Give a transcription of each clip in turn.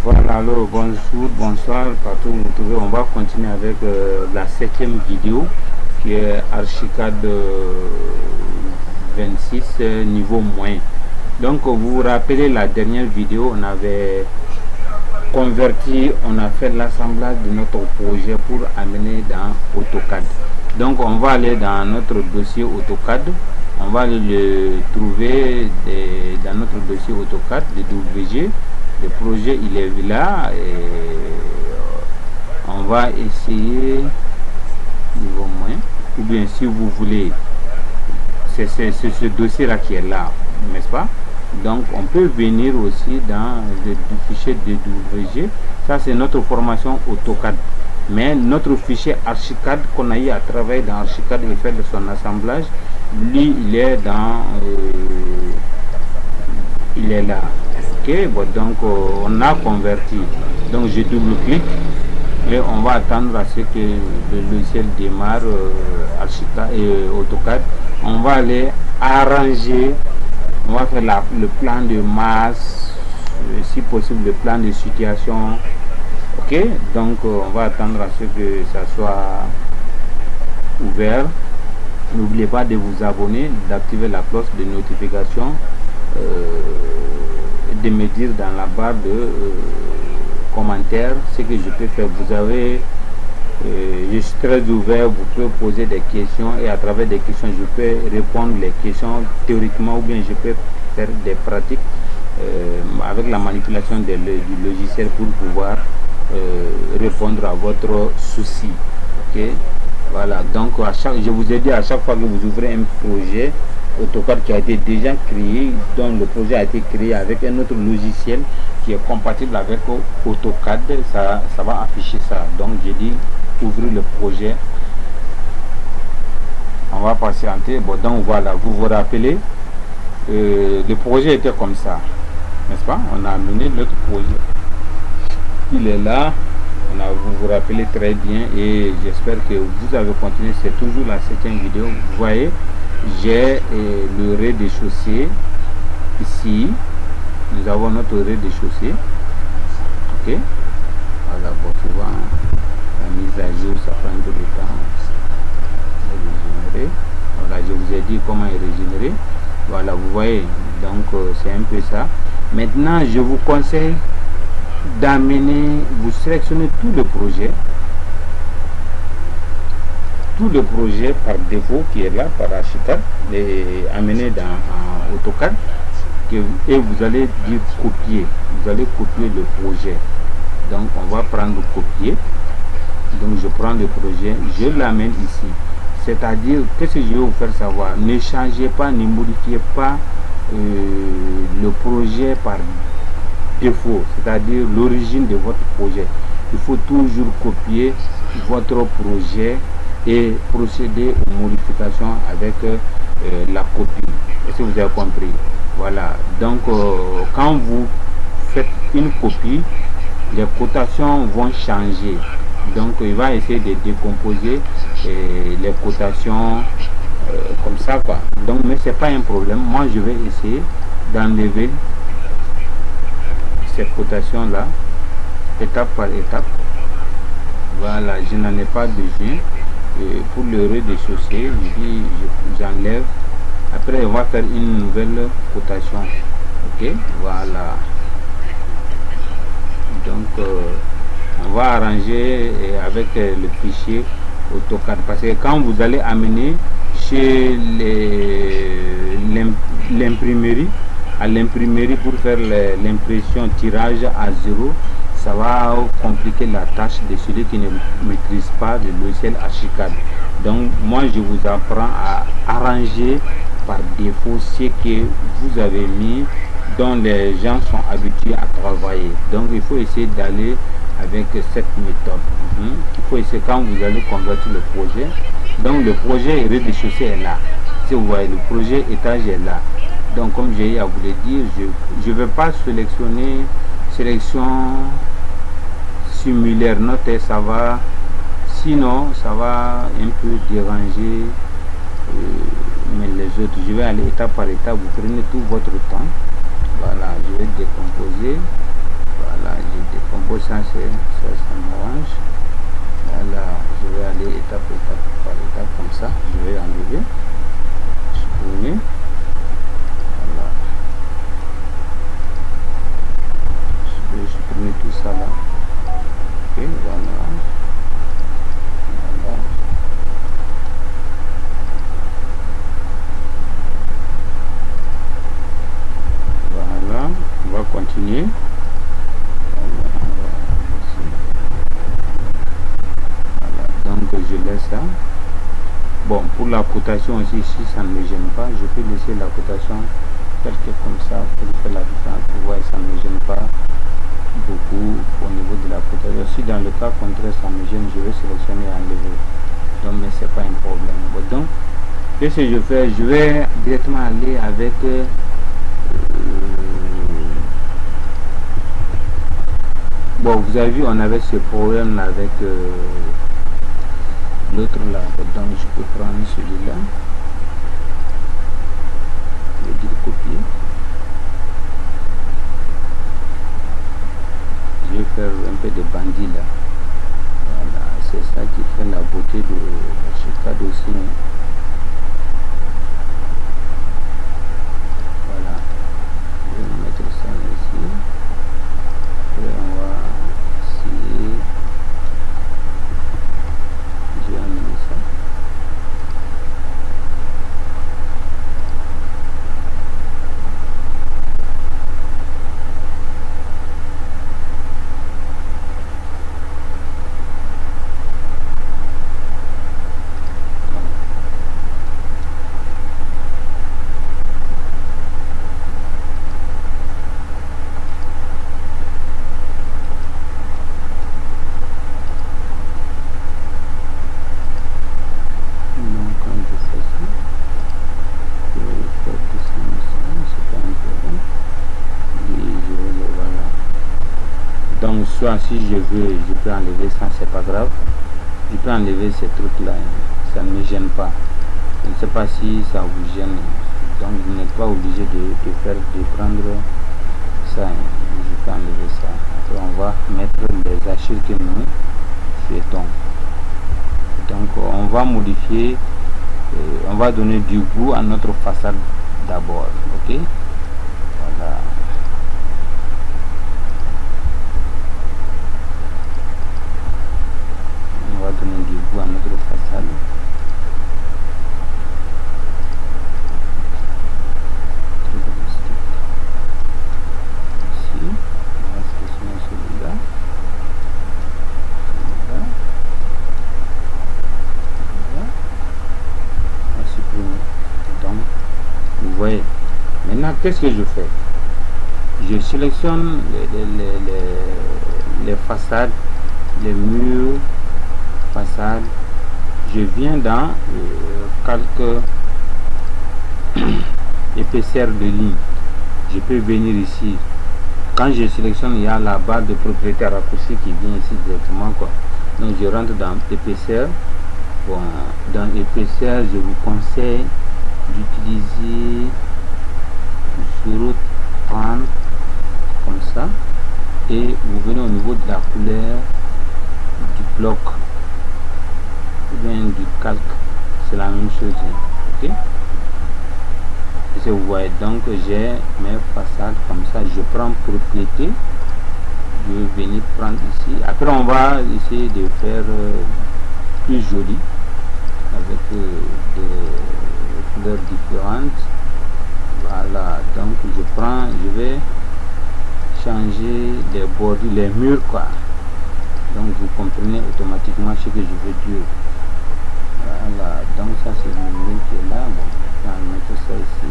Voilà, alors bonjour, bonsoir, partout où vous trouvez. On va continuer avec la 7e vidéo qui est Archicad 26 niveau moyen. Donc vous vous rappelez la dernière vidéo, on avait converti, on a fait l'assemblage de notre projet pour amener dans AutoCAD. Donc on va aller dans notre dossier AutoCAD, on va le trouver dans notre dossier AutoCAD, le WG. Le projet il est là et on va essayer niveau moins, ou bien si vous voulez, c'est ce dossier là qui est là, n'est-ce pas? Donc on peut venir aussi dans le fichier DWG. Ça c'est notre formation AutoCAD, mais notre fichier Archicad qu'on a eu à travailler dans Archicad et faire de son assemblage, lui il est dans il est là. Ok, bon, donc on a converti, donc je double-clique et on va attendre à ce que le logiciel démarre Archicad et AutoCAD. On va aller arranger, on va faire le plan de masse, si possible le plan de situation. Ok, donc on va attendre à ce que ça soit ouvert. N'oubliez pas de vous abonner, d'activer la cloche de notification, de me dire dans la barre de commentaires ce que je peux faire. Vous avez je suis très ouvert, vous pouvez poser des questions et à travers des questions je peux répondre les questions théoriquement, ou bien je peux faire des pratiques avec la manipulation du logiciel pour pouvoir répondre à votre souci. Ok, voilà, donc je vous ai dit, à chaque fois que vous ouvrez un projet AutoCAD qui a été déjà créé, dont le projet a été créé avec un autre logiciel qui est compatible avec AutoCAD, ça va afficher ça. Donc j'ai dit ouvrir le projet, on va patienter. Bon, donc voilà, vous vous rappelez, le projet était comme ça, n'est-ce pas? On a amené notre projet, il est là, vous vous rappelez très bien, et j'espère que vous avez continué. C'est toujours la 7e vidéo. Vous voyez, j'ai le rez-de-chaussée ici, nous avons notre rez-de-chaussée. Ok, voilà, bon, souvent la mise à jour ça prend un peu de temps de régénérer. Voilà, je vous ai dit comment régénérer. Voilà, vous voyez, donc c'est un peu ça. Maintenant je vous conseille d'amener, vous sélectionnez tout le projet par défaut qui est là par Archicad, et amener dans AutoCAD, et vous allez dire copier. Vous allez copier le projet. Donc on va prendre copier. Donc je prends le projet, je l'amène ici. C'est-à-dire, qu'est-ce que je vais vous faire savoir? Ne changez pas, ne modifiez pas le projet par défaut, c'est-à-dire l'origine de votre projet. Il faut toujours copier votre projet et procéder aux modifications avec la copie. Est-ce que vous avez compris? Voilà, donc quand vous faites une copie, les cotations vont changer. Donc il va essayer de décomposer les cotations comme ça, quoi. Donc mais c'est pas un problème. Moi je vais essayer d'enlever cette cotation là étape par étape. Voilà, je n'en ai pas besoin. Pour le rez-de-chaussée, je dis j'enlève. Après on va faire une nouvelle cotation. Ok, voilà, donc on va arranger avec le fichier AutoCAD, parce que quand vous allez amener chez l'imprimerie, à l'imprimerie pour faire l'impression tirage à 0, ça va compliquer la tâche de celui qui ne maîtrise pas le logiciel Archicad. Donc moi je vous apprends à arranger par défaut ce que vous avez mis, dont les gens sont habitués à travailler. Donc il faut essayer d'aller avec cette méthode. Il faut essayer, quand vous allez convertir le projet, donc le projet rez-de-chaussée est là, si vous voyez, le projet étage est là. Donc comme j'ai eu à vous le dire, je ne vais pas sélectionner sélection similaire, note, ça va, sinon ça va un peu déranger mais les autres. Je vais aller étape par étape, vous prenez tout votre temps. Voilà, je vais décomposer. Voilà, j'ai faut ça, ça m'arrange. Voilà, je vais aller étape par étape comme ça. Je vais enlever, supprimer. Voilà, je vais supprimer tout ça là. Ok, voilà. Voilà. Voilà, on va continuer. Je laisse ça. Bon, pour la cotation aussi, si ça ne me gêne pas, je peux laisser la cotation telle que comme ça pour faire la différence. Vous voyez, ça ne me gêne pas beaucoup au niveau de la cotation. Si dans le cas contraire ça me gêne, je vais sélectionner et enlever. Donc, mais c'est pas un problème. Bon, donc, qu'est-ce que je fais? Je vais directement aller avec bon, vous avez vu, on avait ce problème avec l'autre là, donc je peux prendre celui-là, je vais dire copier, je vais faire un peu de bandit là. Voilà, c'est ça qui fait la beauté de Archicad aussi. Voilà, je vais mettre ça ici, et on va essayer. Je vais amener ça. Donc soit si je veux, je peux enlever ça, c'est pas grave. Je peux enlever ces trucs là, ça ne me gêne pas. Je ne sais pas si ça vous gêne. Donc vous n'êtes pas obligé de prendre ça. Je peux enlever ça. Après on va mettre les archives que nous souhaitons. Donc on va modifier, on va donner du goût à notre façade d'abord. Ok, voilà. On va donner du goût à notre façade. Ici, on va sélectionner celui-là. On va supprimer. Donc, vous voyez. Maintenant, qu'est-ce que je fais? Je sélectionne les façades, les murs, façade. Je viens dans calque épaisseur de ligne. Je peux venir ici. Quand je sélectionne, il y a la barre de propriété raccourci qui vient ici directement, quoi. Donc je rentre dans épaisseur. Bon, dans épaisseur, je vous conseille d'utiliser 0,30 comme ça, et vous venez au niveau de la couleur du bloc ou bien du calque, c'est la même chose. Ok, et vous voyez, donc j'ai mes façades comme ça. Je prends propriété, je vais venir prendre ici. Après on va essayer de faire plus joli avec des couleurs différentes. Voilà, donc je vais changer les bordures, les murs, quoi. Donc vous comprenez automatiquement ce que je veux dire. Voilà, donc ça c'est le mur qui est là. Bon, on va mettre ça ici.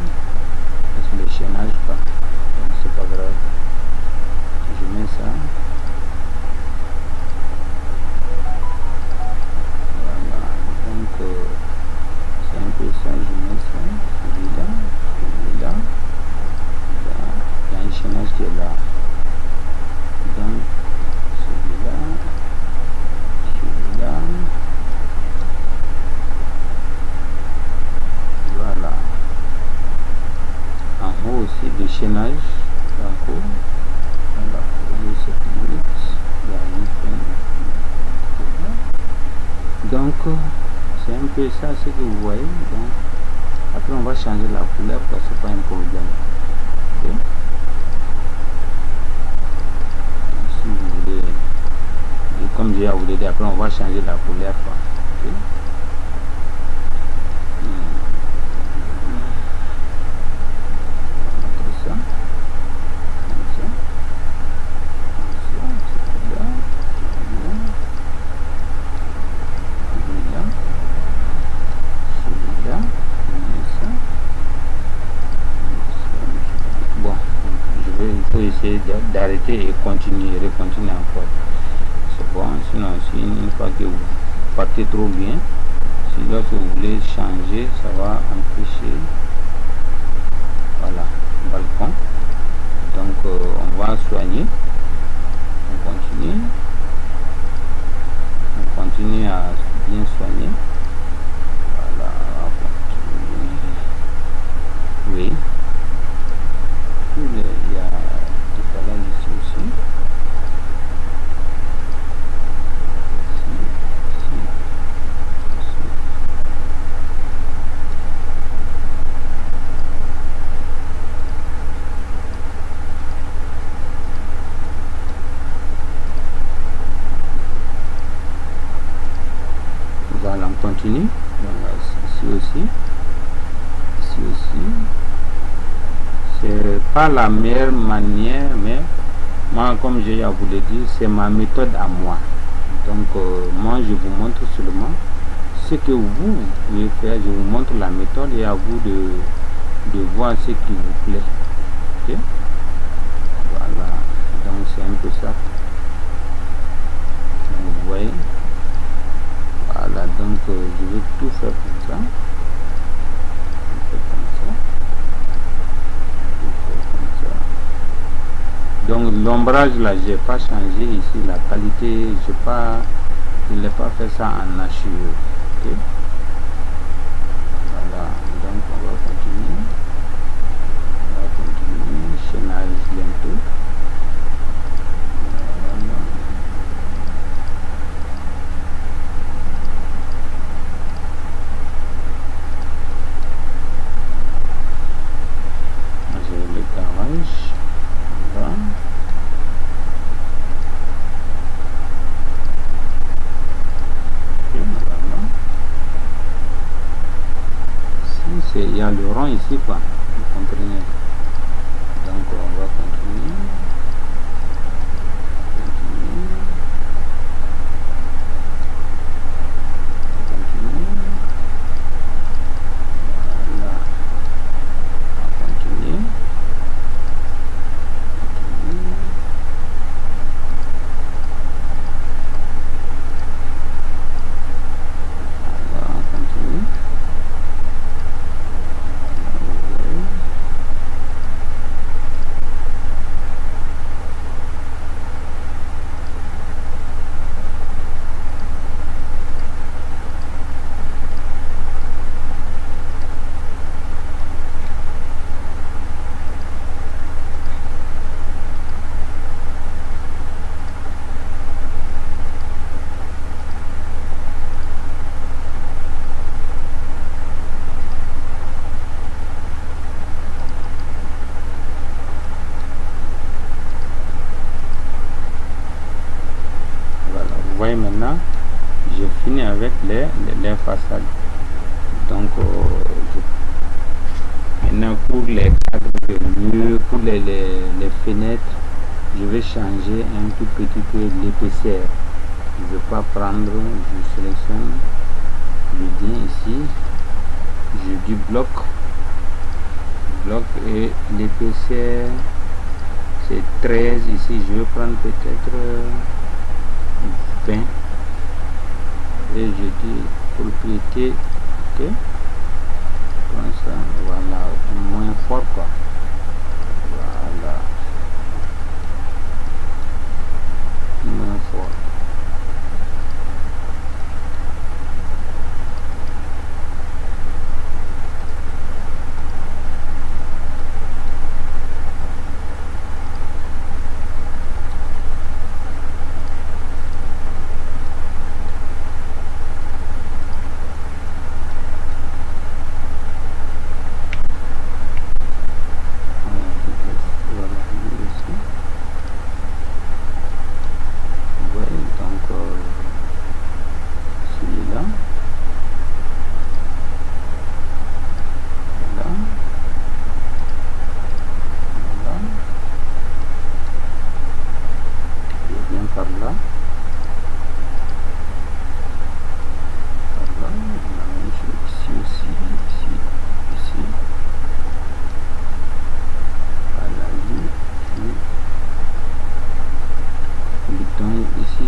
C'est le chaînage, quoi. Donc c'est pas grave. Je mets ça. Voilà, donc c'est un peu ça. Je mets ça. Celui-là. Celui-là. Il y a un chaînage qui est là. Donc celui-là. Celui-là. Voilà. En haut aussi des chaînages. Donc c'est un peu ça ce que vous voyez. Donc après on va changer la couleur, c'est pas un problème. Okay. Si vous voulez, et comme j'ai à vous dire, après on va changer la couleur. Okay. D'arrêter et continuer encore. C'est bon, sinon si une fois que vous partez trop bien, si lorsque vous voulez changer, ça va empêcher. Voilà, balcon. Donc on va soigner. On continue à bien soigner. Voilà, on va continuer. Oui. Il y a ici aussi. Voilà, on continue. Ici aussi. C'est pas la meilleure manière, mais moi, comme j'ai à vous le dire, c'est ma méthode à moi. Donc moi je vous montre seulement ce que vous pouvez faire. Je vous montre la méthode et à vous de voir ce qui vous plaît. Okay? Voilà, donc c'est un peu ça. Donc, vous voyez, voilà, donc je vais tout faire comme ça. Donc l'ombrage là, j'ai pas changé ici la qualité, je n'ai pas fait ça en nature. Okay? Voilà, donc on va continuer. Chaînage bientôt. Voilà. J'ai le garage. Voilà. Il y a le rond ici, quoi. Vous comprenez? Donc on va continuer. Voilà. On va continuer. Maintenant j'ai fini avec les façades. Donc maintenant pour les cadres de mur, pour les fenêtres, je vais changer un tout petit peu l'épaisseur. Je ne vais pas prendre, je sélectionne, je viens ici, je dis bloc et l'épaisseur c'est 13. Ici je vais prendre peut-être 20 et je dis propriété, ok, comme ça, voilà, moins fort quoi, voilà, moins fort.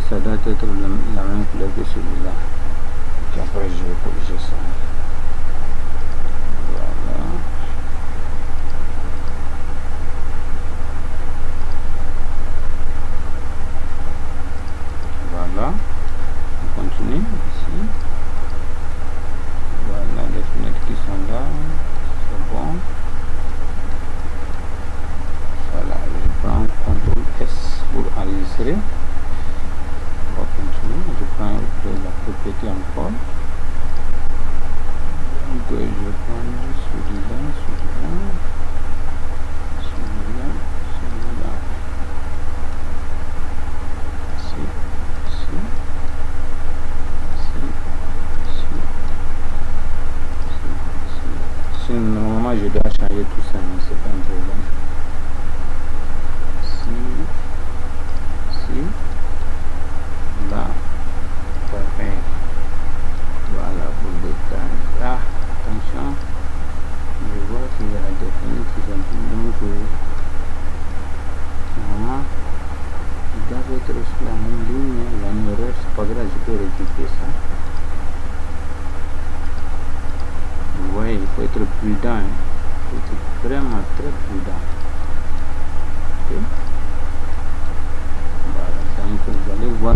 ça doit être la même couleur que celui-là. Et après je vais corriger ça. Voilà. Voilà. On continue ici. Voilà les fenêtres qui sont là. C'est bon. Voilà, je prends CTRL S pour enregistrer. On va continuer. Je prends la propriété encore. Donc je prends celui-là, celui-là, celui-là, celui-là. Normalement je dois changer tout ça, mais c'est pas un problème. Si, là, parfait. Voilà pour le détail. Ah, attention, je vois qu'il y a des fenêtres qui sont plus longues que normalement. Il doit être sur la même ligne, il y a une erreur, c'est pas grave, je peux rectifier ça. Vous voyez, il faut être prudent, il faut être vraiment très prudent. Okay. Voilà, donc vous allez voir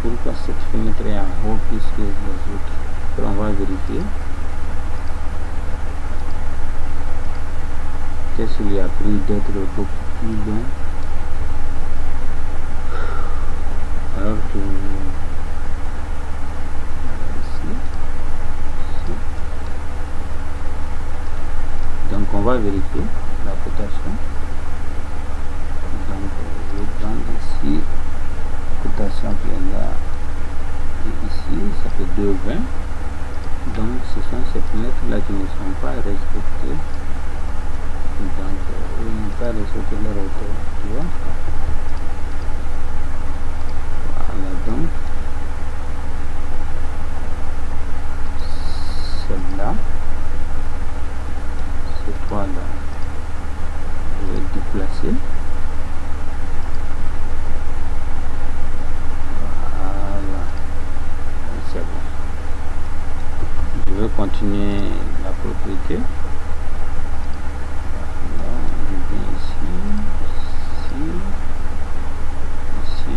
pourquoi cette fenêtre est en haut plus que les autres. Alors, on va vérifier. Qu'est-ce qu'il a pris d'être beaucoup plus long alors que donc on va vérifier la cotation. Donc je vais prendre ici cotation qui est là et ici ça fait 2,20. Donc ce sont ces fenêtres là qui ne sont pas respectées, donc ils n'ont pas respecté leur hauteur, tu vois. Voilà, donc celle-là, ces trois là, je vais déplacer. Voilà, c'est bon. Je vais continuer la propriété. Voilà, je viens ici, ici, ici.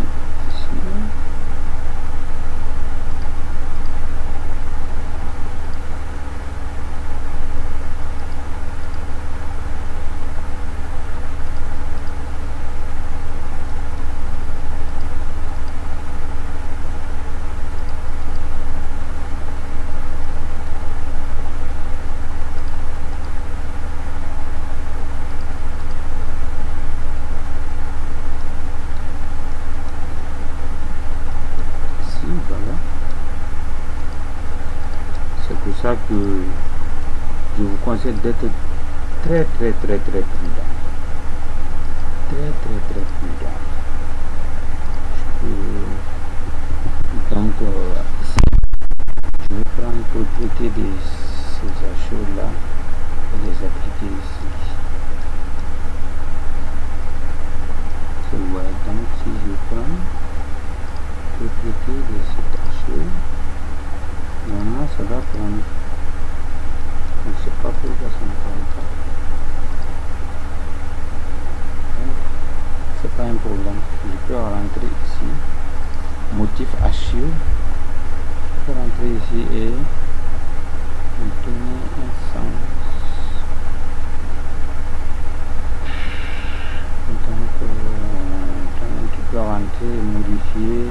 Ça que je vous conseille d'être très prudent, très prudent. Donc ici je vais prendre propriété de ces achats là et les appliquer ici. Voilà, donc si je prends propriété de cet achat, normalement ça va prendre, je ne sais pas pourquoi ça ne prend pas. C'est pas un problème, je peux rentrer ici, motif HU, je peux rentrer ici et donner un sens. Donc tu peux rentrer et modifier.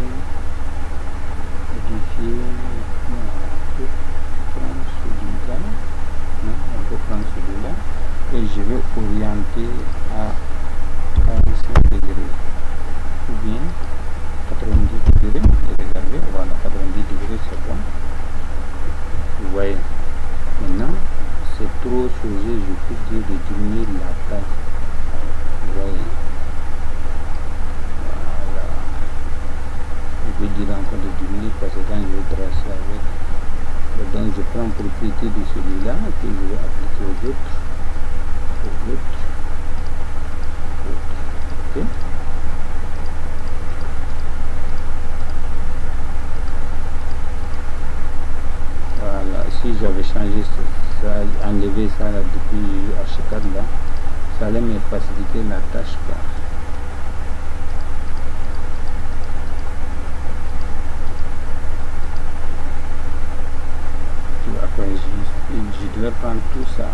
Celui-là et je vais orienter à 45 degrés ou bien 90 degrés et regardez, voilà, 90 degrés c'est bon. Vous voyez, maintenant c'est trop chargé, je peux dire de diminuer la taille. Vous voyez, voilà, je peux dire encore de diminuer parce que quand je vais tracer avec, donc je prends propriété de celui-là que je vais appliquer aux autres. Ok. ça allait me faciliter la tâche, quoi. Après, je devais prendre tout ça.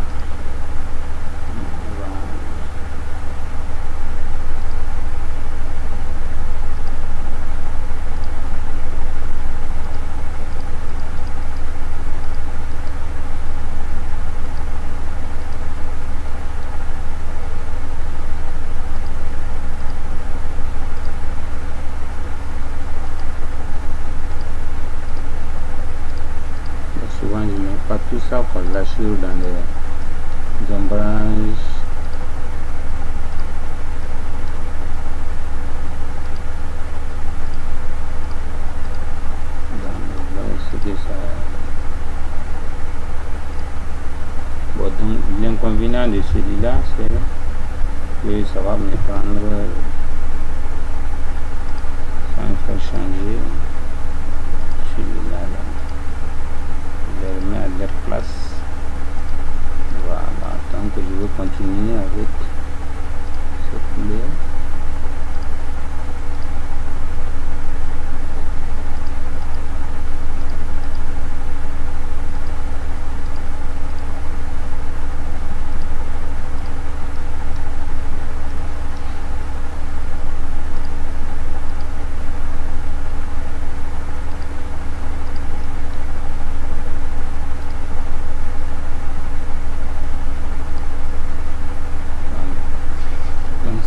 Souvent, je ne mets pas tout ça pour lâcher dans les ombrages. Bon, donc l'inconvénient de celui-là, c'est que ça va me prendre, sans faire changer celui-là. Je les remets à leur place. Voilà, donc je vais continuer avec cette couleur.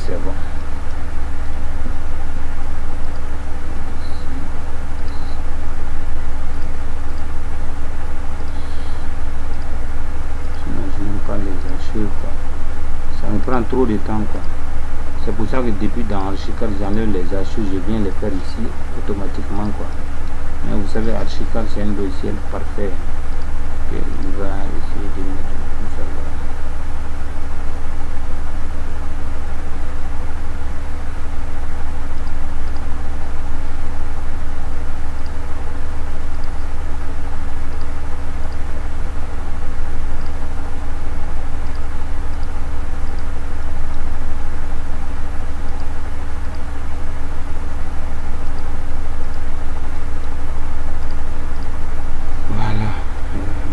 C'est bon. J'imagine pas les archives, quoi. Ça me prend trop de temps, quoi. C'est pour ça que depuis dans Archicad, j'enlève les archives, je viens les faire ici automatiquement, quoi. Mais vous savez, Archicad, c'est un logiciel parfait que il va essayer de mettre tout ça là.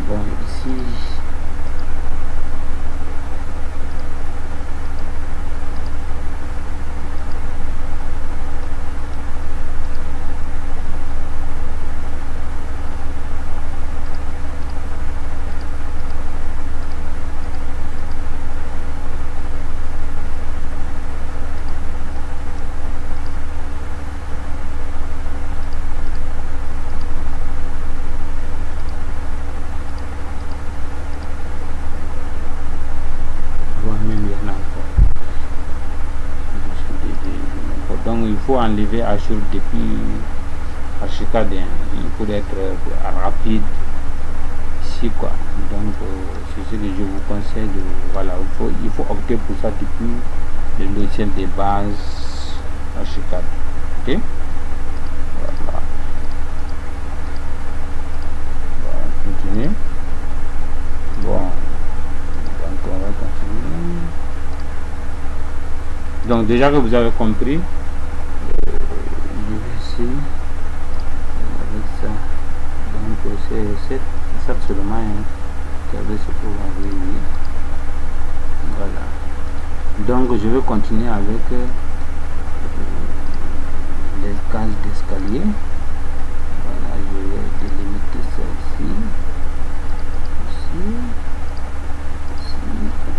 Bon, ici, donc il faut enlever Azure depuis Archicad, il faut être rapide ici, quoi. Donc c'est ce que je vous conseille de, voilà, il faut opter pour ça depuis le logiciel de base Archicad. Ok, voilà, on va continuer. Bon, donc on va continuer. Donc déjà que vous avez compris, je vais essayer avec ça. Donc c'est ça seulement, hein, qui avait ce pour envoyer. Voilà. Donc je vais continuer avec les cases d'escalier. Voilà, je vais délimiter ça ici. Ici.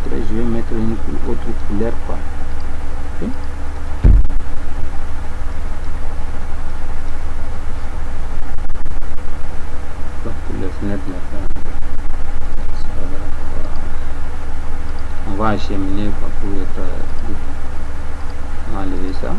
Après je vais mettre une autre couleur, quoi. Okay. Donc pour les fenêtres on va acheminer pour être enlever ça.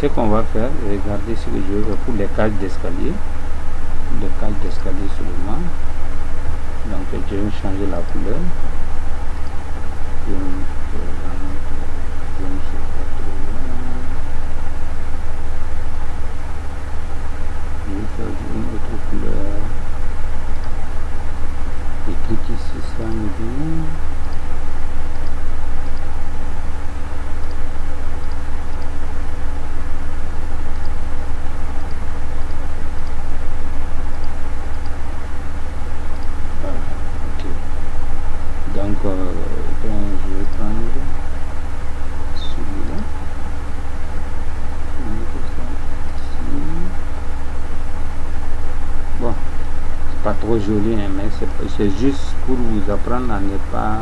ce qu'on va faire, regardez ce que je vais faire pour les cages d'escalier. Les cages d'escalier seulement. Donc je vais changer la couleur. Je vais faire une autre couleur. Et cliquez sur ça, me dit. Donc, je vais prendre celui-là. Bon, c'est pas trop joli, hein, mais c'est juste pour vous apprendre à ne pas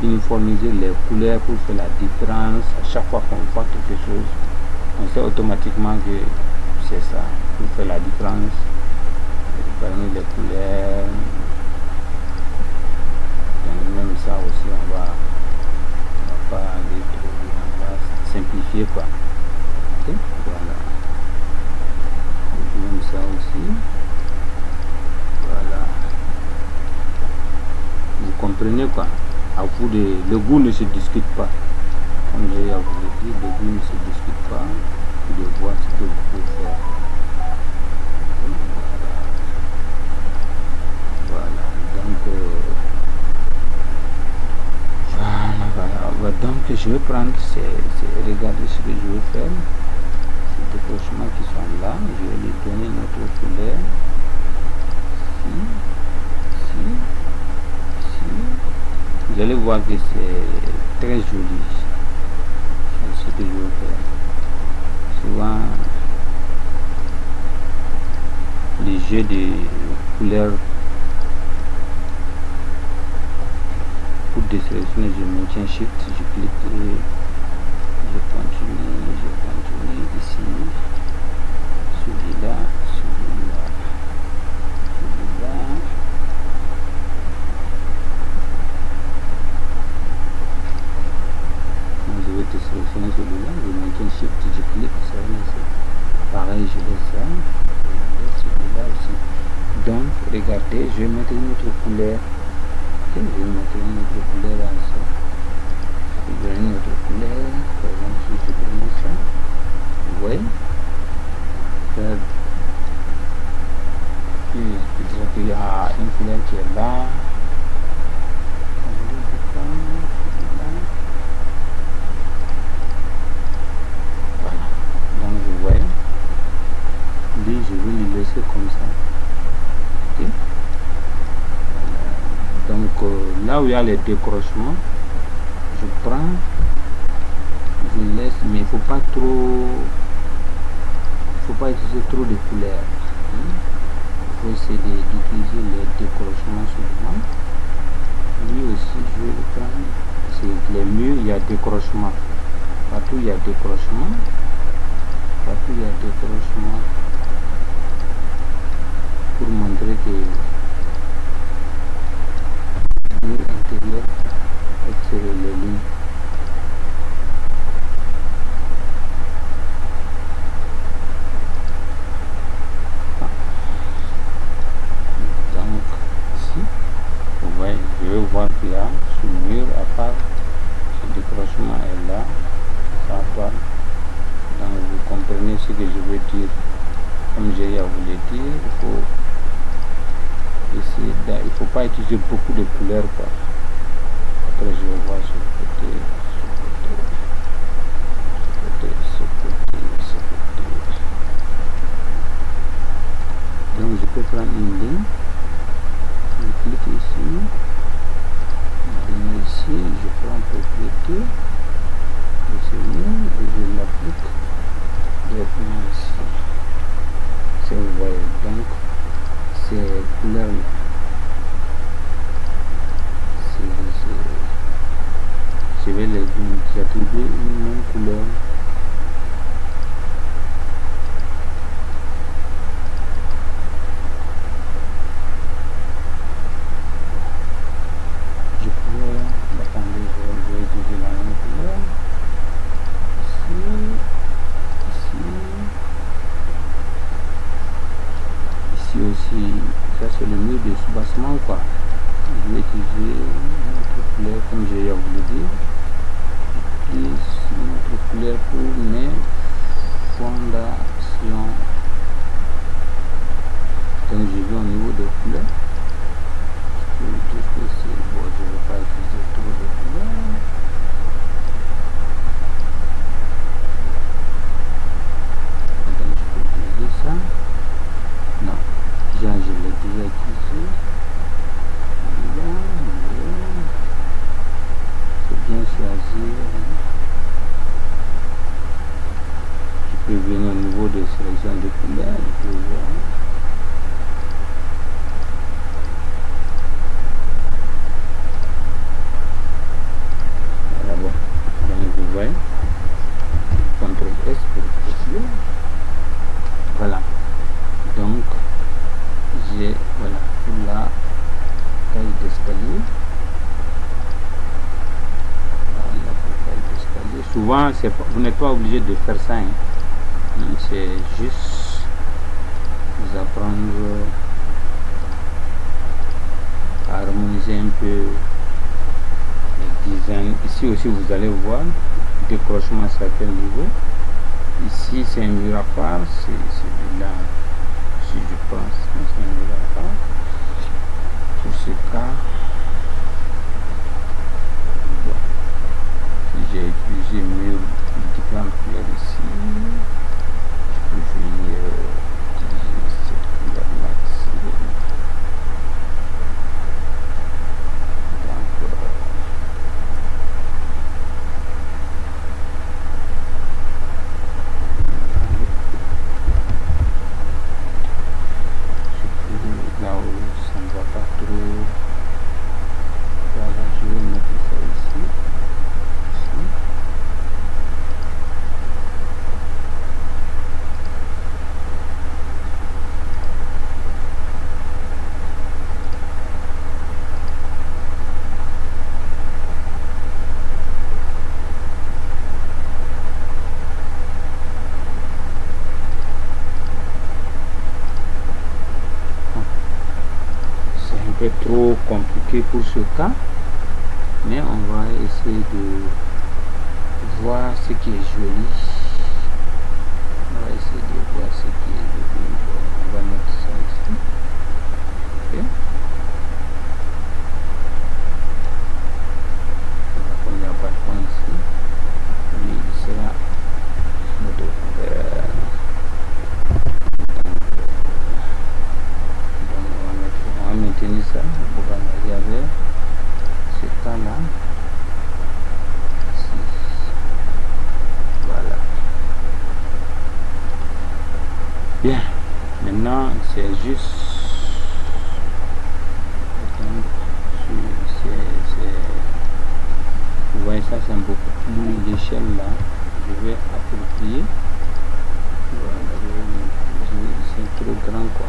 uniformiser les couleurs pour faire la différence. À chaque fois qu'on voit quelque chose, on sait automatiquement que c'est ça, pour faire la différence parmi les couleurs. Même ça aussi, on va pas aller trop, on va simplifier quoi. Ok, voilà. Même ça aussi, voilà. Vous comprenez quoi. À vous de, le goût ne se discute pas. Comme j'ai à vous le dire, le goût ne se discute pas. Vous devez voir ce que vous pouvez faire. Voilà. Donc voilà, donc je vais prendre regardez ce que je vais faire, ces décrochements qui sont là, je vais lui donner notre couleur, ici, vous allez voir que c'est très joli, c'est ce que je vais faire. Souvent les jeux de couleurs, pour désélectionner, je maintiens shift, je clique et je continue ici, celui-là, je vais désélectionner celui-là, je maintiens shift, je clique, ça va laisser pareil, je laisse ça, celui-là aussi. Donc regardez, je vais mettre une autre couleur. Je vais mettre une autre couleur à ça. Je vais une autre couleur. Par exemple, si je prends ça, vous voyez, il y a une couleur qui est là. Voilà. Donc vous voyez, lui je vais lui laisser comme ça. Ok. Donc là où il y a les décrochements, je prends, je laisse, mais il faut pas utiliser trop de couleurs. Il faut essayer d'utiliser les décrochements seulement. Lui aussi je vais le prendre, c'est les murs, il y a décrochement, partout il y a décrochement, pour montrer que intérieur, extérieur, les lignes. Donc ici, vous voyez, je vais voir qu'il y a sur le mur, à part ce décrochement est là, ça part. Donc vous comprenez ce que je veux dire. Comme j'ai à vous le dire, il faut pas utiliser beaucoup de couleurs quoi. Après je vais voir sur le côté, ce côté. Donc je peux prendre une ligne, je clique ici, ici, je prends propriété de ce mur et je l'applique directement ici. Si vous voyez, donc ces couleurs là, je vais les attribuer une même couleur. Je pourrais, attendez, je vais utiliser la même couleur ici. aussi, ça c'est le mur de soubassement quoi. Je vais utiliser notre couleur comme j'ai à vous le dire. J'utilise notre couleur pour mes fondations. Donc je vais au niveau de couleurs. Je peux dire que c'est bon, je ne vais pas utiliser trop de couleurs. Donc je peux utiliser ça. Non, je l'ai déjà utilisé. C'est bien choisir. Je peux venir au niveau de sélection de couleurs. Je peux voir. Voilà, bon. Donc vous voyez. CTRL S pour copier. Voilà. Donc j'ai voilà pour la cage d'escalier. Souvent, vous n'êtes pas obligé de faire ça. Hein. C'est juste vous apprendre à harmoniser un peu le design. Ici aussi, vous allez voir décrochement à certain niveau. Ici, c'est un mur à part. C'est celui-là, si je pense, c'est un mur à part. Pour ce cas, j'ai utilisé mieux différentes couleurs ici. Je peux venir utiliser cette couleur là ici. Donc je peux là où ça ne va pas trop. Voilà, je vais mettre ça ici. Trop compliqué pour ce cas, mais on va essayer de voir ce qui est joli. On va essayer de voir ce qui est joli. On va mettre ça ici. Okay. Comme il n'y a pas de point ici, lui il sera notre couleur. On va maintenir ça. Il y avait ce cas là ici. Voilà, bien. Maintenant c'est juste vous voyez ça, c'est un beaucoup plus l'échelle là. Je vais approprier. Voilà, c'est trop grand quoi.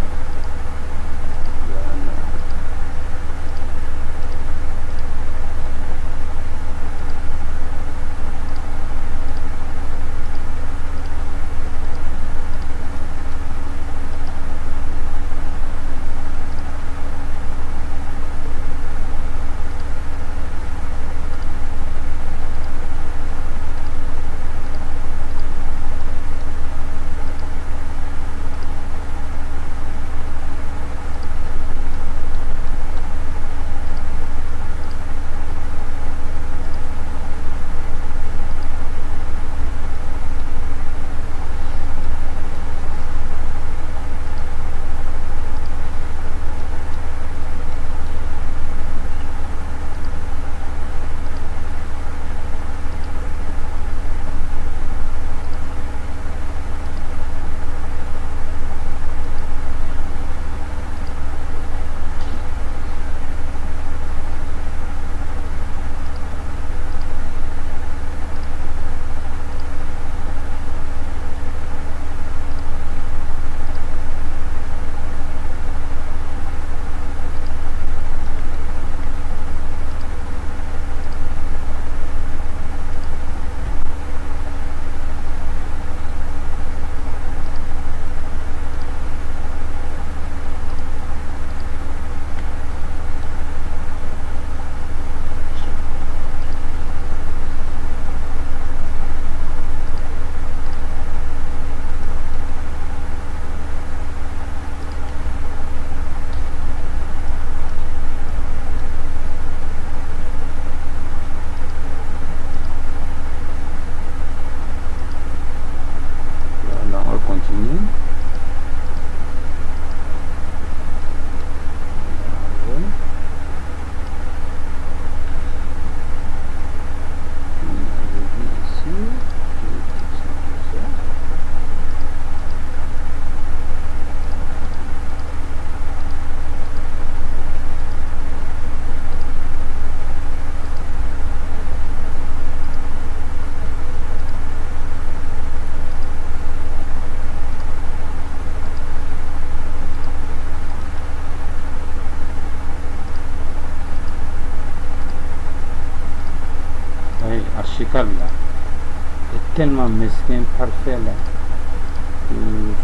tellement mesquin, parfait là.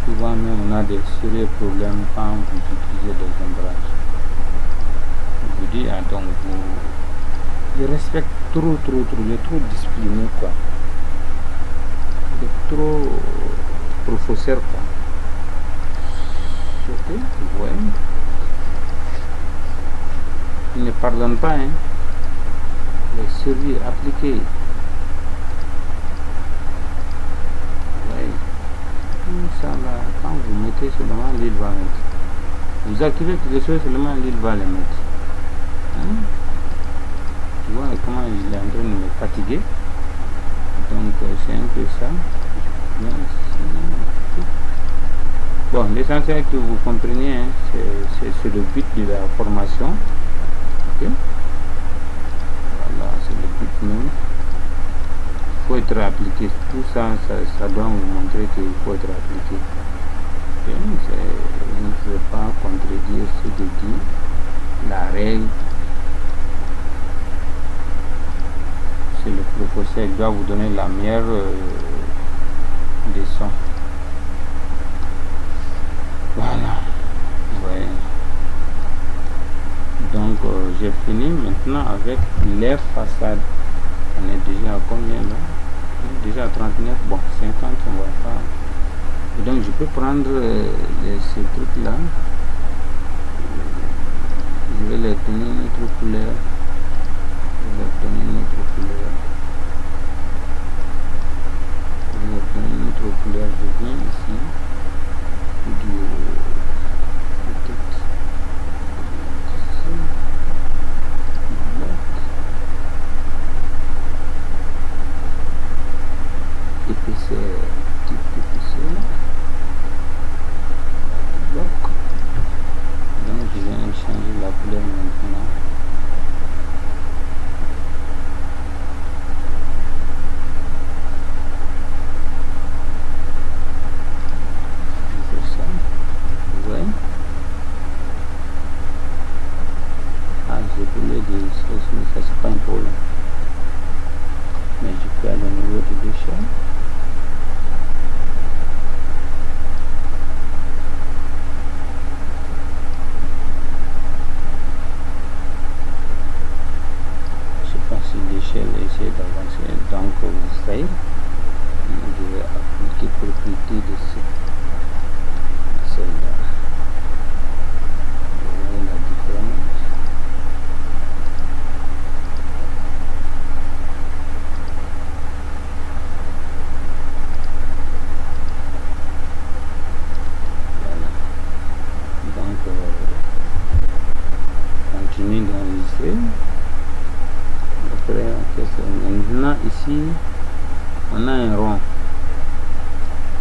Souvent même on a des sérieux problèmes quand vous utilisez des ombrages. Je vous dis, ah, donc je respecte trop, il est trop discipliné quoi. Il est trop professeur quoi. Surtout, vous voyez, il ne pardonne pas, hein. Il est sérieux, appliqué. Ça là, quand vous mettez seulement, l'île va mettre. Vous activez quelque chose seulement, l'île va le mettre. Hein? Tu vois comment il est en train de me fatiguer. Donc c'est un peu ça. Bon, l'essentiel que vous compreniez, hein, c'est le but de la formation. Okay? Voilà, c'est le but même. Il faut être appliqué. Tout ça, ça doit vous montrer qu'il faut être appliqué. Okay? Je ne veux pas contredire ce que dit la règle. C'est le professeur qui doit vous donner la meilleure leçon. Voilà. Ouais. Donc j'ai fini maintenant avec les façades. On est déjà à combien là? On est déjà à 39. Bon, 50 on va pas. Et donc je peux prendre ces trucs là. Je vais leur donner une autre couleur. Je vais leur donner une autre couleur. Je vais leur donner une autre couleur. Je viens ici. Donc je viens changer la couleur maintenant. Je fais ça. Vous voyez? Ah, j'ai brûlé des choses, mais ça c'est pas un problème. Mais je peux aller au niveau de l'échelle. L'échelle essaie d'avancer, donc vous savez, je vais appliquer propriété de celle-là. Vous voyez la différence. Voilà. Donc continue d'enregistrer. Maintenant ici on a un rond.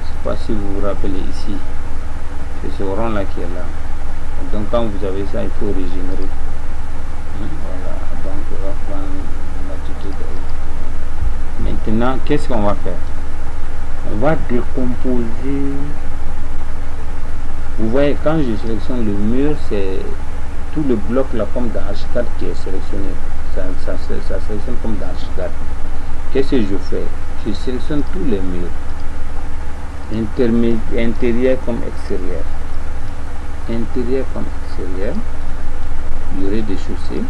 Je sais pas si vous vous rappelez ici, c'est ce rond là qui est là. Donc quand vous avez ça, il faut régénérer. Voilà, donc on va prendre l'attitude. Maintenant qu'est-ce qu'on va faire? On va décomposer. Vous voyez, quand je sélectionne le mur, c'est tout le bloc là comme dans Archicad qui est sélectionné. Ça sélectionne comme dans Archicad. Qu'est-ce que je fais? Je sélectionne tous les murs, intérieur comme extérieur. Intérieur comme extérieur, il y aurait des chaussées.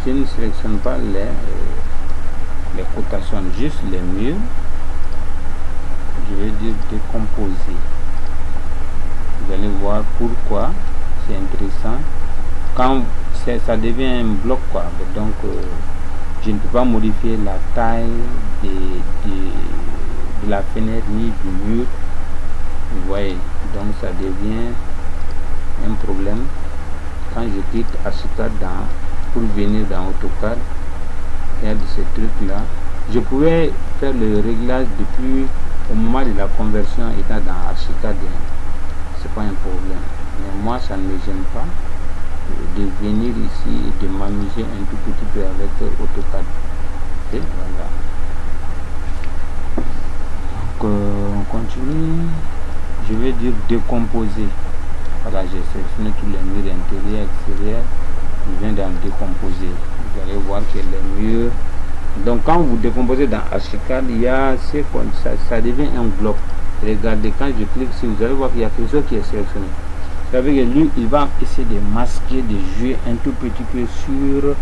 Je ne sélectionne pas les cotations, juste les murs. Je vais dire décomposer. Vous allez voir pourquoi c'est intéressant. Quand ça devient un bloc quoi, donc je ne peux pas modifier la taille de la fenêtre ni du mur. Vous voyez, donc ça devient un problème. Quand je quitte Archicad pour venir dans AutoCAD, il y a de ces trucs là. Je pouvais faire le réglage depuis au moment de la conversion étant dans Archicad, c'est pas un problème. Mais moi ça ne me gêne pas de venir ici et de m'amuser un tout petit peu avec AutoCAD. Et voilà. Donc on continue. Je vais dire décomposer. Voilà, j'ai sélectionné tous les murs intérieurs, extérieurs. Je viens d'en décomposer. Vous allez voir que les murs Donc quand vous décomposez dans Archicad, il y a ça devient un bloc. Regardez, quand je clique ici, vous allez voir qu'il y a quelque chose qui est sélectionné. Ça veut dire que lui, il va essayer de masquer, de jouer un tout petit peu sur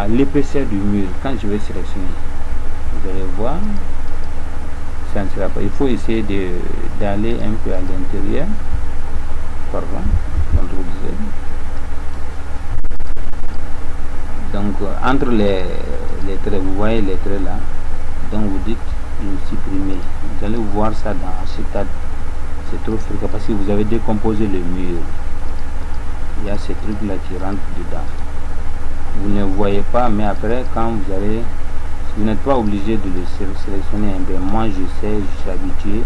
l'épaisseur du mur. Quand je vais sélectionner, vous allez voir, ça ne sera pas. Il faut essayer d'aller un peu à l'intérieur. Pardon, CTRL Z. Donc entre les traits, vous voyez les traits là, donc vous dites supprimer. Vous allez voir ça dans Archicad. C'est trop fréquent parce que vous avez décomposé le mur. Il y a ces trucs là qui rentrent dedans. Vous ne voyez pas, mais après quand vous allez, vous n'êtes pas obligé de le sélectionner. Ben, moi je sais, je suis habitué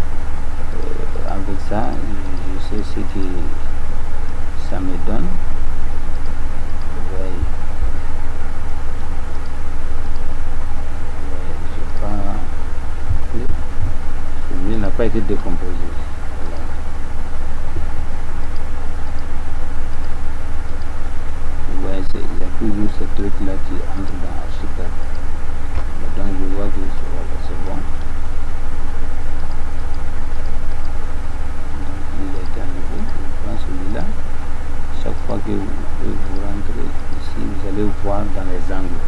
avec ça, je sais ce que ça me donne. Il n'a pas été décomposé. Voilà. Vous voyez, il y a toujours ce truc là qui entre dans Archicad. Donc je vois que c'est bon. Donc il a été à nouveau. Je prends celui-là. Chaque fois que vous rentrez ici, vous allez voir dans les angles.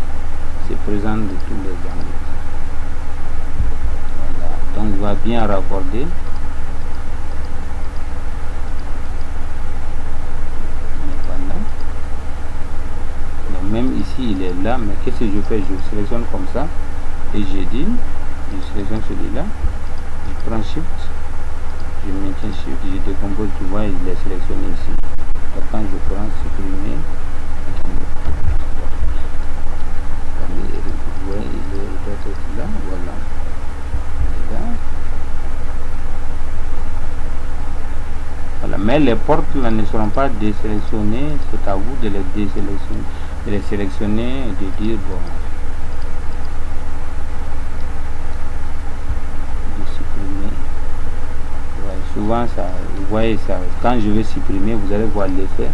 C'est présent de tous les angles. Donc il va bien raccorder. Voilà. Donc même ici il est là, mais qu'est-ce que je fais? Je sélectionne comme ça et j'ai dit, je sélectionne celui-là, je prends Shift, je maintiens Shift, je décompose, tu vois, il est sélectionné ici. Donc quand je prends supprimer, vous voyez, il doit être là, voilà. Voilà, mais les portes là ne seront pas désélectionnées, c'est à vous de les désélectionner, de les sélectionner et de dire bon, de supprimer. Ouais, souvent ça, vous voyez ça, quand je vais supprimer, vous allez voir l'effet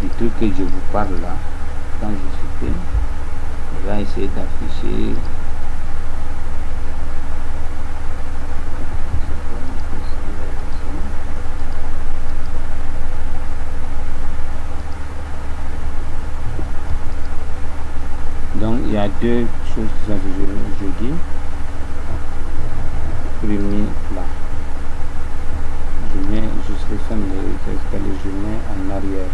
du truc que je vous parle là. Quand je supprime, on va essayer d'afficher. Donc il y a deux choses que je dis. Premier là. Je sélectionne les escaliers, je mets en arrière.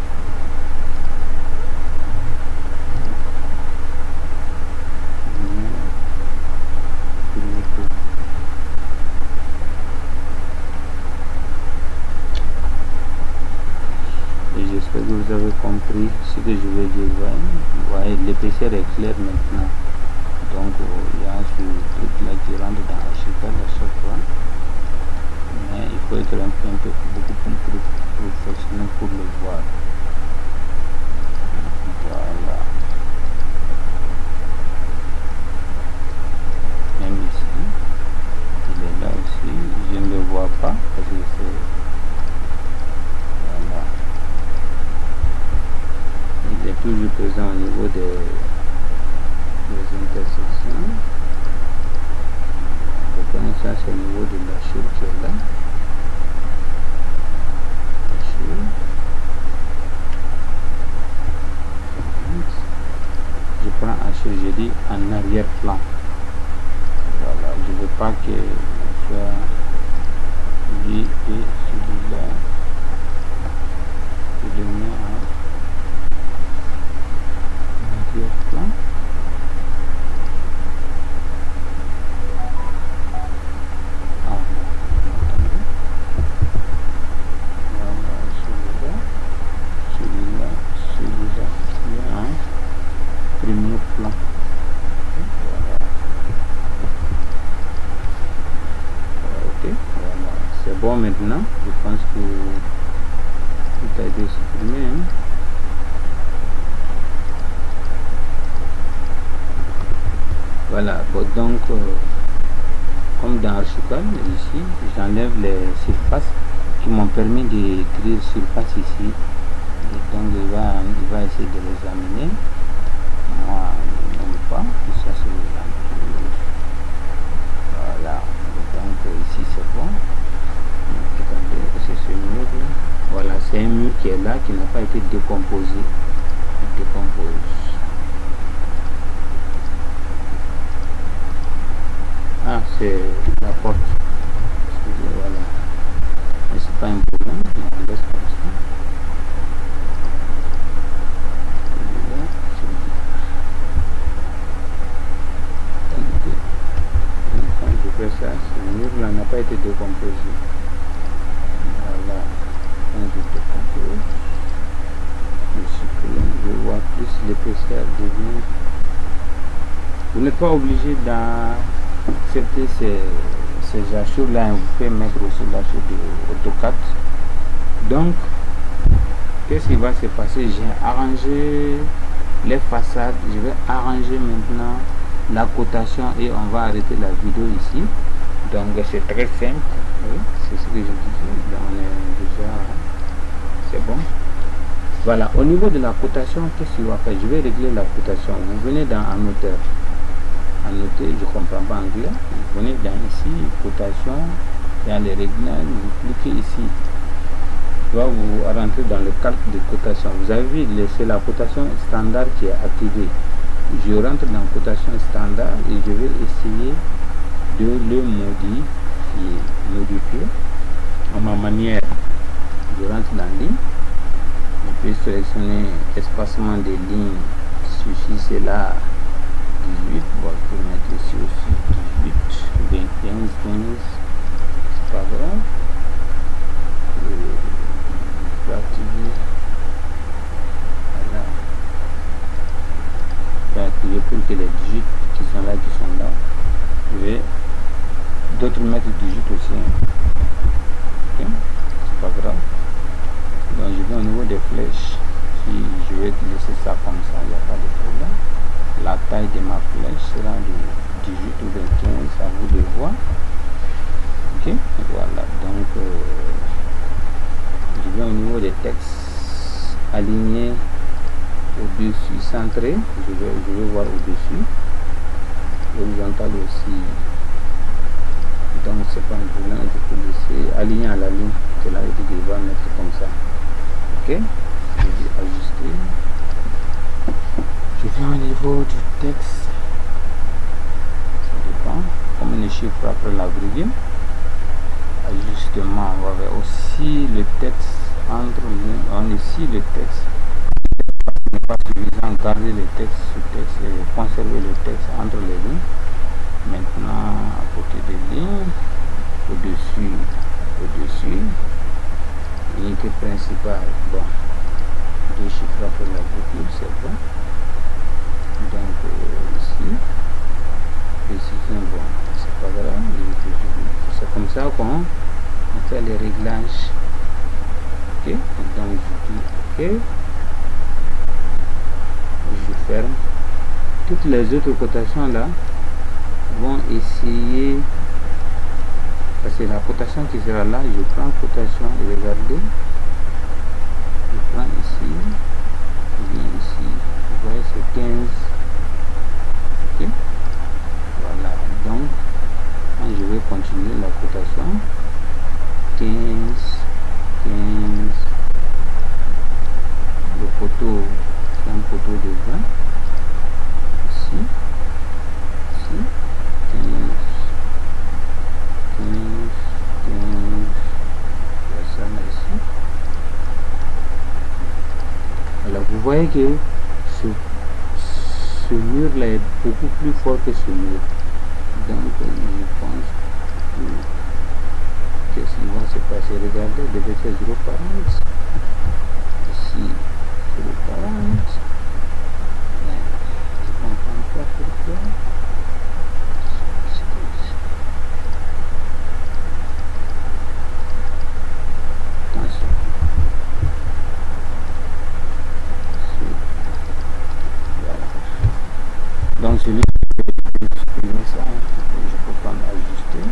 Et j'espère que vous avez compris ce que je vais dire. Vous voyez, l'épaisseur est claire maintenant. Donc il y a ce truc là qui rentre dans Archicad à chaque fois. Mais il faut être un peu beaucoup plus professionnel pour le voir. Voilà. Même ici, il est là aussi. Je ne le vois pas parce que c'est. Voilà. Il est toujours présent au niveau des intersections. Donc ça c'est au niveau de la chose qui est là. Je prends H, je dis en arrière-plan. Voilà, je ne veux pas que soit lui et celui-là. Je le mets en arrière-plan. Bon, maintenant je pense que tout a été supprimé, hein. Voilà, bon, donc comme dans Archicad ici j'enlève les surfaces qui m'ont permis d'écrire surface ici, et donc il va essayer de les amener. Moi je n'aime pas. Ça c'est l'ampli. Voilà, donc ici c'est bon. Regardez, c'est ce mur là. Voilà, c'est un mur qui est là, qui n'a pas été décomposé. Il décompose. Ah, c'est la porte. Voilà. Mais c'est pas un problème, on laisse comme ça. Quand je fais ça, ce mur là n'a pas été décomposé. Voilà. Quand je décompose, je vois plus l'épaisseur devient. Vous n'êtes pas obligé d'accepter ces achats là, vous pouvez mettre aussi l'achat de AutoCAD. Donc qu'est-ce qui va se passer? J'ai arrangé les façades, je vais arranger maintenant la cotation et on va arrêter la vidéo ici. Donc c'est très simple, oui, c'est ce que je disais. Donc, on est déjà, c'est bon. Voilà, au niveau de la cotation, qu'est-ce qu'il va faire? Je vais régler la cotation. Vous venez dans Annoteur. Annoter, je comprends pas anglais. Vous venez dans ici, cotation, dans les réglages, vous cliquez ici. Il va vous rentrer dans le calque de cotation. Vous avez vu, c'est la cotation standard qui est activée. Je rentre dans cotation standard et je vais essayer de le modifier à ma manière. Je rentre dans ligne. Je peux sélectionner espacement des lignes. Ceci c'est là 18. Bon, je peux mettre ici aussi 18, 15, 15. C'est pas grave. Je vais activer. Voilà. Je vais activer pour que les digits qui sont là. Je vais d'autres mettre digits aussi. Ok, c'est pas grave. Donc je vais au niveau des flèches. Si je vais laisser ça comme ça, il n'y a pas de problème. La taille de ma flèche sera de 18 ou de 15, à vous de voir. Ok, voilà. Donc je vais au niveau des textes alignés au-dessus, centré. Je vais voir au-dessus. Horizontal aussi. Donc c'est pas un problème, je peux laisser aligné à la ligne. C'est là que je vais mettre comme ça. Ok, je vais ajuster. Je vais au niveau du texte. Ça dépend. Comme les chiffres après la virgule. Ajustement, on va voir aussi le texte entre lignes. On ici le texte n'est pas suffisant. Garder le texte sous texte et conserver le texte entre les lignes. Maintenant à côté des lignes, au-dessus, unité principale. Bon, deux chiffres après la virgule, c'est bon. Donc ici, précision, bon, c'est pas grave. C'est comme ça qu'on fait les réglages. Ok, donc je dis ok. Je ferme. Toutes les autres cotations là vont essayer, parce que la cotation qui sera là, je prends cotation et regardez, je prends ici, je viens ici, vous voyez c'est 15. Ok, voilà. Donc quand je vais continuer la cotation, 15, le poteau, c'est un poteau de 20 ici, 15, ça là ici. Alors vous voyez que ce mur là est beaucoup plus fort que ce mur. Donc je pense que qu'est-ce qui va se passer? Regardez, devait faire 0,40 ici, 0,40. Je comprends pas pourquoi. Donc celui qui peut exprimer ça, je peux pas m'ajuster.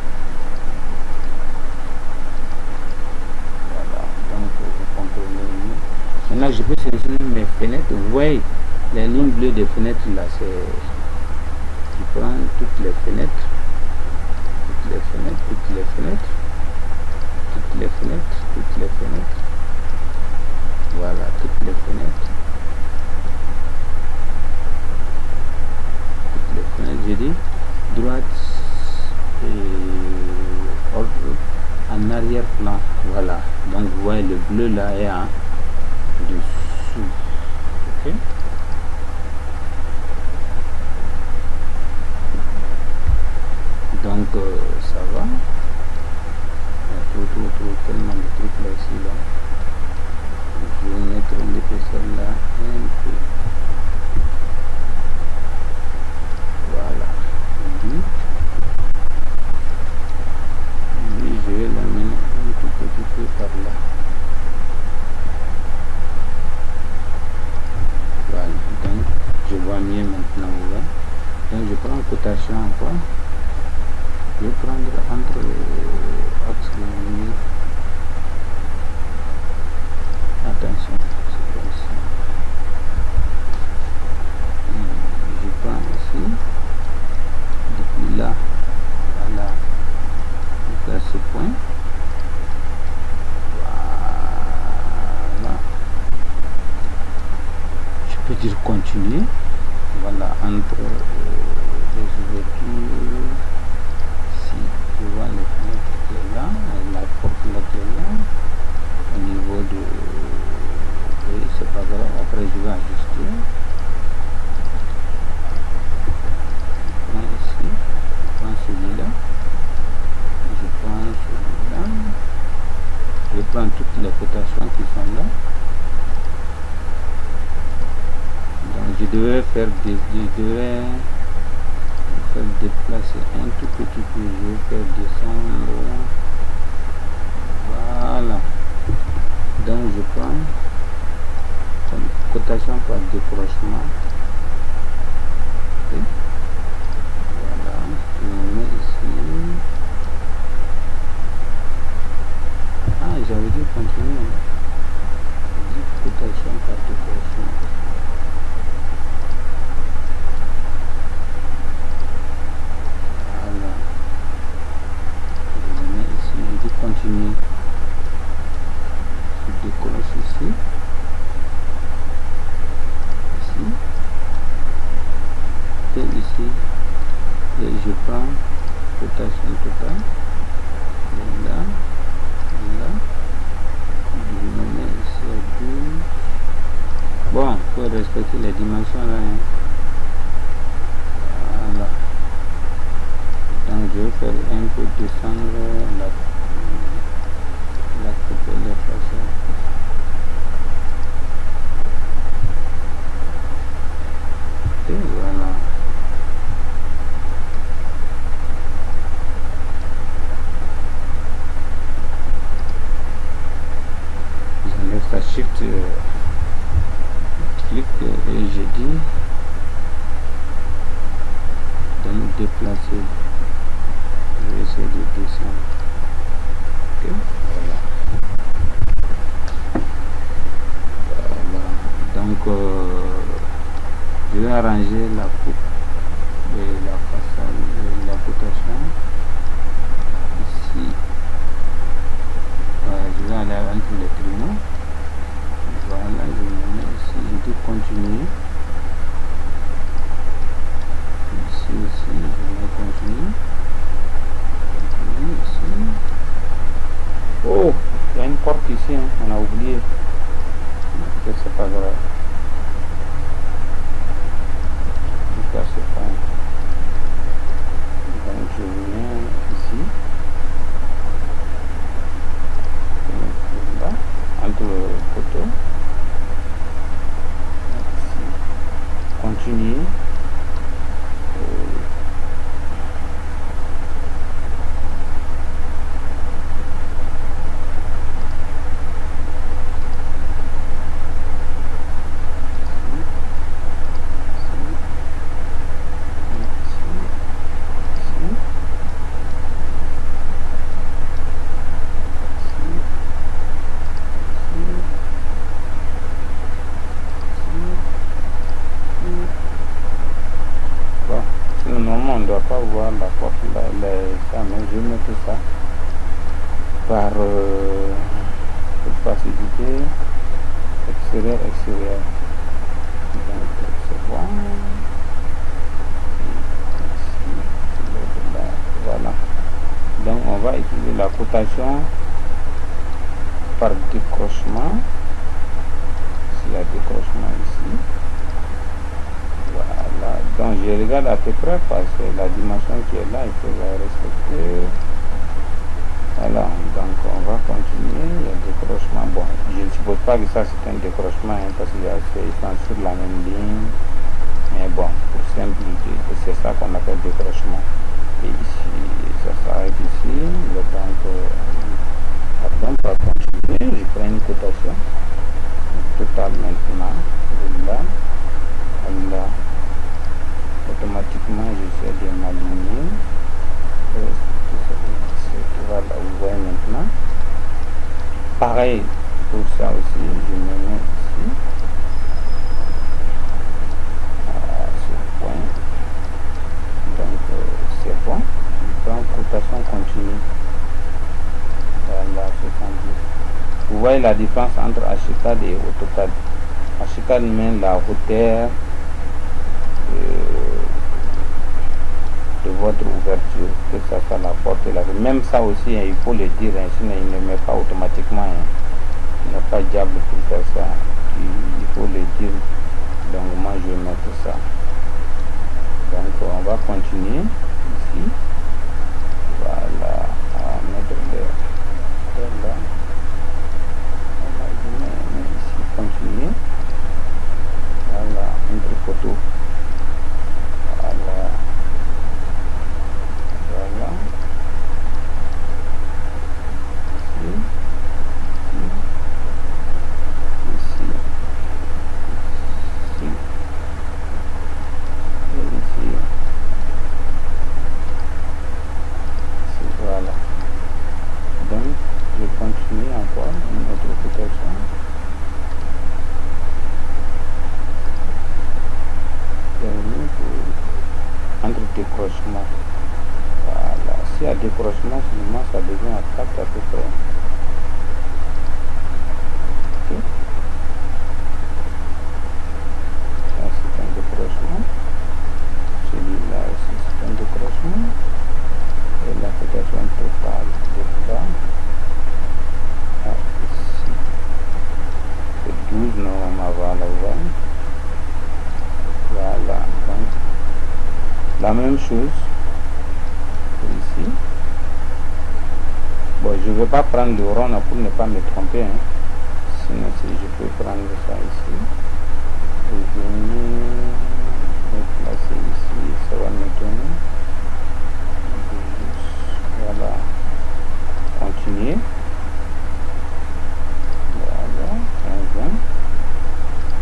Voilà, donc vous comprenez mieux. Maintenant je peux sélectionner mes fenêtres. Vous voyez les lignes bleues des fenêtres là, Je prends toutes les fenêtres, toutes les fenêtres, toutes les fenêtres, toutes les fenêtres, toutes les fenêtres. Voilà, toutes les fenêtres. Toutes les fenêtres, j'ai dit droite et ordre en arrière-plan. Voilà, donc vous voyez le bleu là est en dessous. Ok. Donc ça va. Tellement de trucs là aussi là. Je vais mettre l'épaisseur là un peu. Voilà. Lui, je vais l'amener un tout petit peu par là. Voilà. Donc je vois mieux maintenant. Là. Donc je prends cotation encore. Je vais prendre entre axe de milieu. Attention, c'est pas ici. Je prends ici. Depuis là, voilà, jusqu'à ce point. Voilà. Je peux dire continuer. Voilà, entre les ouvertures. Je vois les fenêtres qui est là, la porte là qui est là, au niveau de... Oui, c'est pas grave, après je vais ajuster. Je prends ici, je prends celui-là, je prends celui-là, je prends toutes les cotations qui sont là. Donc je devrais faire déplacer un tout petit peu, je vais faire descendre, voilà. Donc je prends comme cotation par décrochement, okay. Voilà, je me mets ici. Ah, j'avais dit continuer, j'ai dit cotation par décrochement. Continuer, je décroche ici, et ici, et je prends cotation totale, et là, je me mets ici à 12. Bon, il faut respecter les dimensions là, hein. Voilà, donc je vais faire un peu descendre la couper les façons. Et voilà. J'enlève la shift, clic et j'ai dit de nous déplacer. Je vais essayer de descendre. Ok, voilà. Donc je vais arranger la coupe de la façade de la cotation ici. Voilà, je vais aller entre les trimons. Voilà, je me mets ici, je dis continuer. Ici aussi, je vais continuer. Continuer ici. Oh, il y a une porte ici, hein, on a oublié. C'est pas grave. Jusqu'à ce point. Donc je viens ici. Là, entre le poteau. Ici. Continuer. pour faciliter, extérieur. Donc c'est bon. Voilà. Donc on va utiliser la cotation par décrochement. S'il y a décrochement ici. Voilà. Donc je regarde à peu près parce que la dimension qui est là, il faut la respecter. Voilà, donc on va continuer. Il y a décrochement. Bon, je ne suppose pas que ça c'est un décrochement parce qu'il y a ils sont sur la même ligne. Mais bon, pour simplifier, c'est ça qu'on appelle décrochement. Et ici, ça s'arrête ici. Le temps pardon, pour continuer, je prends une cotation totale maintenant. Là, là, automatiquement, j'essaie de m'aligner. Voilà, vous voyez maintenant. Pareil pour ça aussi, je me mets ici. Ce point. Donc, c'est bon. Je prends cotation continue. Voilà, 70. Vous voyez la différence entre Archicad et AutoCAD. Archicad met la hauteur de votre ouverture, que ça soit la porte et la vie. Même ça aussi, hein, il faut le dire, hein, sinon il ne met pas automatiquement. Hein. Il n'y a pas de diable pour faire ça. Il faut le dire. Donc moi je vais mettre ça. Donc on va continuer ici. Voilà, on va mettre là. Voilà, je mets ici, continuer. Voilà, entre photos. Voilà. Voilà. Ici. Voilà. Donc, je continue encore une autre cotation. Entre décrochement. Voilà. S'il y a décrochement, seulement ça devient à 4 à peu près. Okay. Ça c'est un décrochement. Celui-là aussi c'est un décrochement. Et la cotation totale de là à ici. C'est 12 normalement. Voilà, voilà. Donc, la même chose ici. Bon, je ne vais pas prendre le rond pour ne pas me tromper. Hein. Sinon, si je peux prendre ça ici. Et venir me placer ici. Ça va me donner. Voilà. Continuer. Voilà. 15.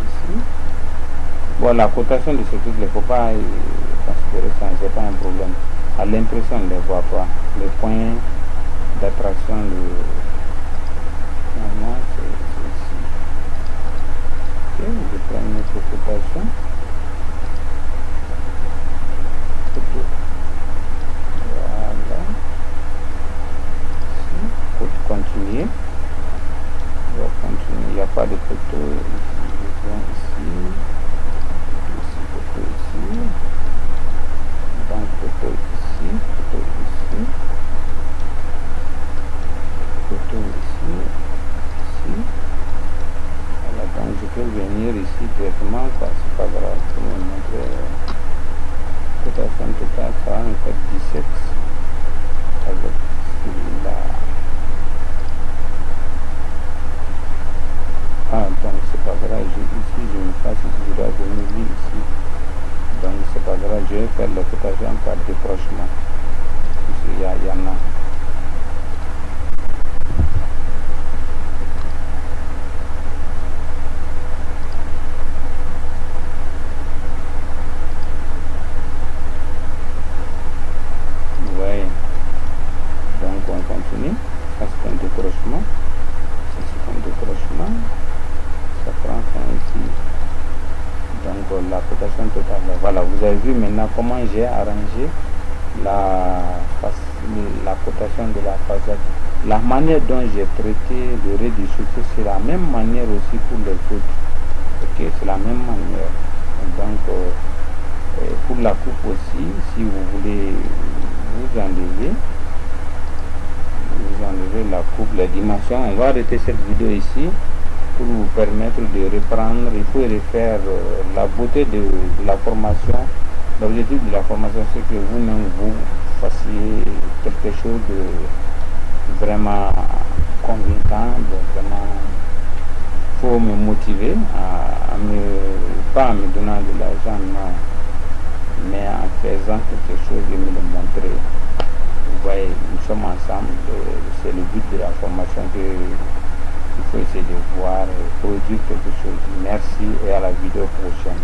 Ici. Bon, la cotation de ce truc, il ne faut pas considérer ça, c'est pas un problème. À l'impression, on ne les voit pas. Les points d'attraction, normalement, c'est ici. Ok, je prends une autre cotation. Voilà. Ici, pour continuer. On va continuer. Il n'y a pas de photo. Je viens ici. Photo ici. Donc photo ici, photo ici, photo ici, ici. Voilà, donc je peux venir ici directement, quoi, c'est pas grave, pour me montrer cotation totale, ça va me faire 17 avec celui-là. Ah, donc c'est pas grave, ici je me fasse ici, je dois venir ici. Donc c'est pas grave, je vais faire la cotation par décrochement. Ici il y en a. Vous voyez. Donc on continue. Ça c'est un décrochement. Ça c'est un décrochement. Ça prend fin ici. Donc la cotation totale, voilà, vous avez vu maintenant comment j'ai arrangé la face la cotation de la façade. La manière dont j'ai traité le rez-de-chaussée, c'est la même manière aussi pour les autres. Ok, c'est la même manière. Donc, pour la coupe aussi, si vous voulez vous enlever la coupe, les dimensions, on va arrêter cette vidéo ici pour vous permettre de reprendre. Il faut refaire la beauté de la formation. L'objectif de la formation, c'est que vous-même vous fassiez quelque chose de vraiment convaincant. Vraiment, faut me motiver pas en me donnant de l'argent, non, mais en faisant quelque chose de me le montrer. Vous voyez, nous sommes ensemble, c'est le but de la formation que il faut essayer de voir, produire quelque chose. Merci et à la vidéo prochaine.